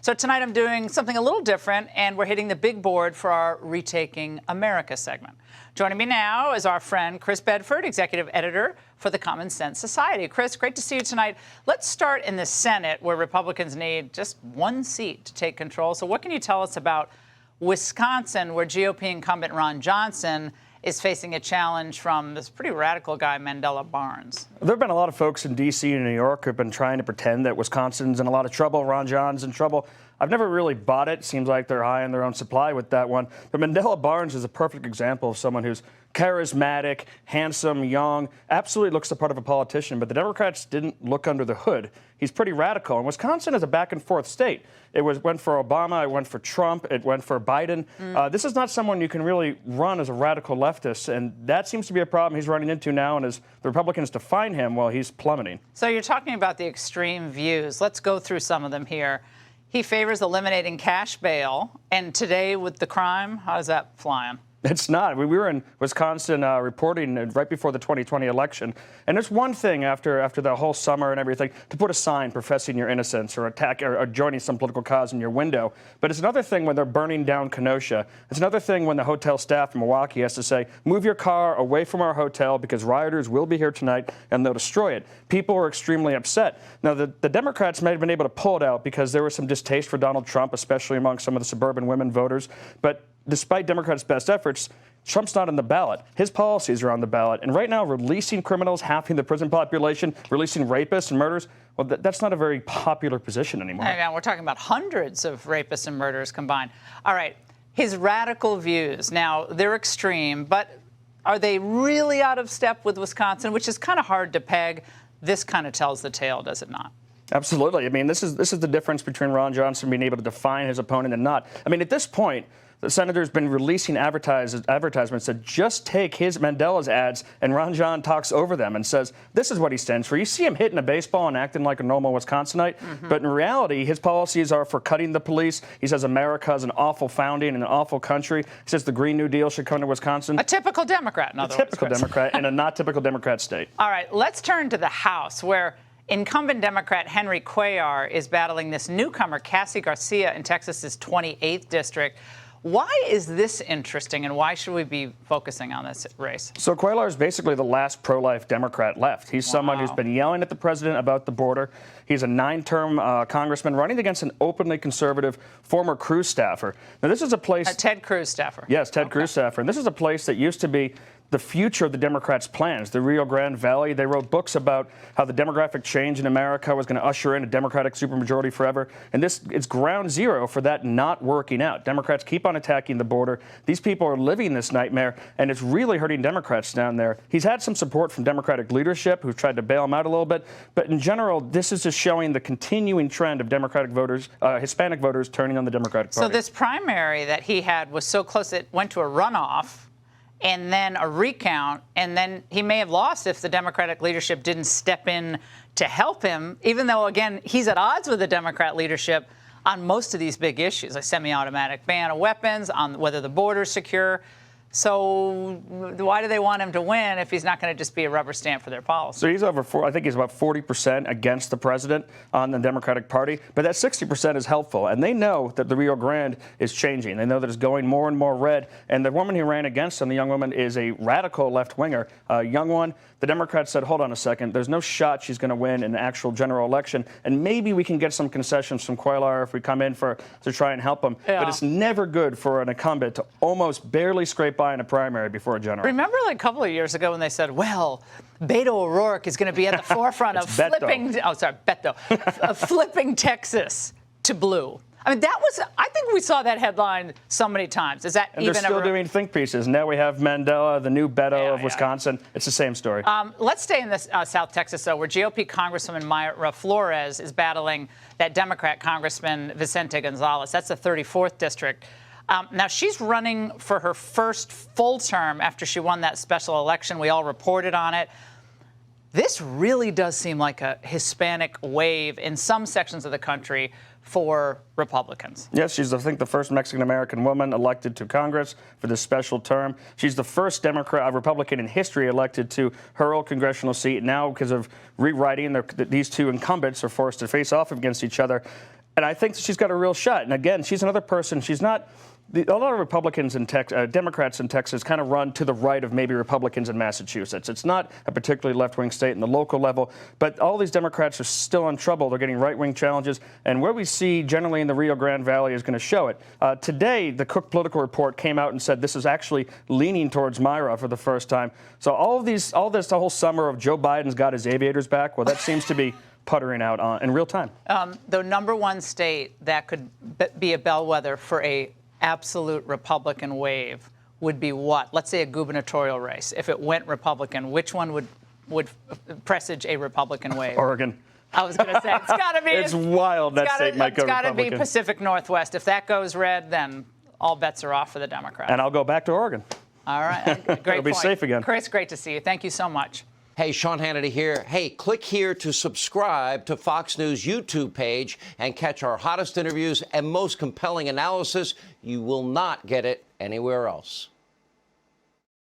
So tonight I'm doing something a little different, and we're hitting the big board for our Retaking America segment. Joining me now is our friend Chris Bedford, executive editor for the Common Sense Society. Chris, great to see you tonight. Let's start in the Senate, where Republicans need just one seat to take control. So what can you tell us about Wisconsin, where GOP incumbent Ron Johnson is facing a challenge from this pretty radical guy, Mandela Barnes? There have been a lot of folks in D.C. and New York who have been trying to pretend that Wisconsin's in a lot of trouble, Ron John's in trouble. I've never really bought it. Seems like they're high on their own supply with that one. But Mandela Barnes is a perfect example of someone who's charismatic, handsome, young, absolutely looks the part of a politician. But the Democrats didn't look under the hood. He's pretty radical. And Wisconsin is a back-and-forth state. It went for Obama, it went for Trump, it went for Biden. This is not someone you can really run as a radical leftist, and that seems to be a problem he's running into now, and as the Republicans define him, well, he's plummeting. So you're talking about the extreme views. Let's go through some of them here. He favors eliminating cash bail, and today with the crime, how's that flying? It's not. We were in Wisconsin reporting right before the 2020 election, and it's one thing after the whole summer and everything to put a sign professing your innocence or attack or joining some political cause in your window. But it's another thing when they're burning down Kenosha. It's another thing when the hotel staff in Milwaukee has to say, move your car away from our hotel because rioters will be here tonight and they'll destroy it. People are extremely upset. Now, the Democrats may have been able to pull it out because there was some distaste for Donald Trump, especially among some of the suburban women voters. But despite Democrats' best efforts, Trump's not on the ballot. His policies are on the ballot. And right now, releasing criminals, halving the prison population, releasing rapists and murderers, well, that's not a very popular position anymore. Now, we're talking about hundreds of rapists and murderers combined. All right, his radical views, now, they're extreme, but are they really out of step with Wisconsin, which is kind of hard to peg? This kind of tells the tale, does it not? Absolutely. I mean, this is the difference between Ron Johnson being able to define his opponent and not. I mean, at this point, the senator's been releasing advertisements that just take his Mandela's ads, and Ron John talks over them and says, this is what he stands for. You see him hitting a baseball and acting like a normal Wisconsinite, but in reality, his policies are for cutting the police. He says America is an awful founding and an awful country. He says the Green New Deal should come to Wisconsin. A typical Democrat, in other words. A typical Democrat in a not typical Democrat state. All right, let's turn to the House, where incumbent Democrat Henry Cuellar is battling this newcomer, Cassie Garcia, in Texas's 28th district. Why is this interesting, and why should we be focusing on this race? So Cuellar is basically the last pro-life Democrat left. He's someone who's been yelling at the president about the border. He's a 9-term congressman running against an openly conservative former Cruz staffer. Now, this is a place— A Ted Cruz staffer. Yes, Ted Cruz staffer. And this is a place that used to be the future of the Democrats' plans, the Rio Grande Valley. They wrote books about how the demographic change in America was going to usher in a Democratic supermajority forever. And this is ground zero for that not working out. Democrats keep on attacking the border. These people are living this nightmare, and it's really hurting Democrats down there. He's had some support from Democratic leadership who've tried to bail him out a little bit. But in general, this is just showing the continuing trend of Democratic voters, Hispanic voters turning on the Democratic Party. So this primary that he had was so close it went to a runoff, and then a recount, and then he may have lost if the Democratic leadership didn't step in to help him, even though, again, he's at odds with the Democrat leadership on most of these big issues, like semi-automatic ban of weapons, on whether the border's secure. So why do they want him to win if he's not going to just be a rubber stamp for their policy? So he's I think he's about 40% against the president on the Democratic Party. But that 60% is helpful. And they know that the Rio Grande is changing. They know that it's going more and more red. And the woman he ran against him, the young woman, is a radical left-winger, a young one. The Democrats said, hold on a second, there's no shot she's going to win an actual general election. And maybe we can get some concessions from Cuellar if we come in to try and help him. Yeah. But it's never good for an incumbent to almost barely scrape by in a primary before a general. Remember like a couple of years ago when they said, well, Beto O'Rourke is going to be at the forefront of flipping Texas to blue. I mean, I think we saw that headline so many times. Is that and even they're still doing think pieces. Now we have Mandela, the new Beto of Wisconsin. It's the same story. Let's stay in this South Texas, though, where GOP Congresswoman Mayra Flores is battling that Democrat Congressman Vicente Gonzalez. That's the 34th district. Now, she's running for her first full term after she won that special election. We all reported on it. This really does seem like a Hispanic wave in some sections of the country for Republicans. Yes, she's, I think, the first Mexican-American woman elected to Congress for this special term. She's the first Republican in history elected to her old congressional seat. Now, because of rewriting, these two incumbents are forced to face off against each other. And I think she's got a real shot. And again, she's another person. She's not. A lot of Republicans in Democrats in Texas kind of run to the right of maybe Republicans in Massachusetts. It's not a particularly left-wing state in the local level, but all these Democrats are still in trouble. They're getting right-wing challenges, and where we see generally in the Rio Grande Valley is going to show it. Today, the Cook Political Report came out and said this is actually leaning towards Myra for the first time. So the whole summer of Joe Biden's got his aviators back, well, that seems to be puttering out in real time. The number one state that could be a bellwether for a absolute Republican wave would be what? Let's say a gubernatorial race. If it went Republican, which one would presage a Republican wave? Oregon. I was going to say, it's got to be. It's wild that state might go Republican. It's got to be Pacific Northwest. If that goes red, then all bets are off for the Democrats. And I'll go back to Oregon. All right. Great It'll be safe again. Chris, great to see you. Thank you so much. Hey, Sean Hannity here. Hey, click here to subscribe to Fox News YouTube page and catch our hottest interviews and most compelling analysis. You will not get it anywhere else.